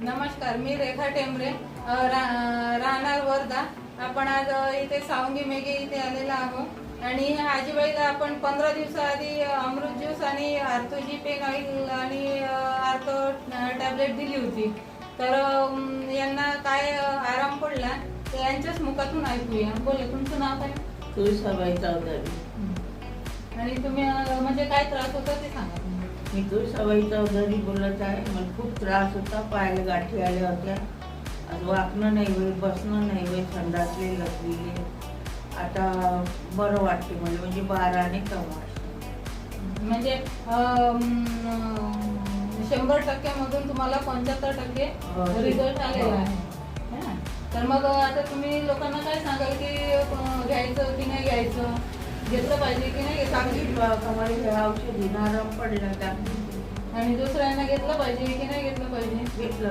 नमस्कार, मी रेखा टेंबरे, राहणार वर्धा. आपण आज इथे सावंगी मेघे इथे आलेला आहोत आणि आजीबाईला आपण 15 दिवसाआधी अमृत ज्यूस आणि आर्थोजी पेन ऑइल आणि आर्थो टॅबलेट दिली होती. तर यांना काय आराम पडला ते यांच्याच मुखातून ऐकूया. बोला, तुमचं नाव काय? तुळसाबाई चौधरी. आणि तुम्ही म्हणजे काय त्रास होता ते सांगा. मी तुळसाबाई चौधरी बोलत आहे. मला खूप त्रास होता, पायाला गाठी आल्या होत्या. आज वाकणं नाही होईल, बसणं नाही होईल, संडासले लसलेले. आता बरं वाटते मला, म्हणजे 12 कम वाटते. म्हणजे 100% मधून तुम्हाला 75% रिझल्ट आलेला आहे. तर मग आता तुम्ही लोकांना काय सांगाल की घ्यायचं की नाही घ्यायचं, घेतलं पाहिजे की नाही चांगली कमाई औषधी आराम पडला त्या. आणि दुसऱ्यांना घेतलं पाहिजे की नाही घेतलं पाहिजे? घेतलं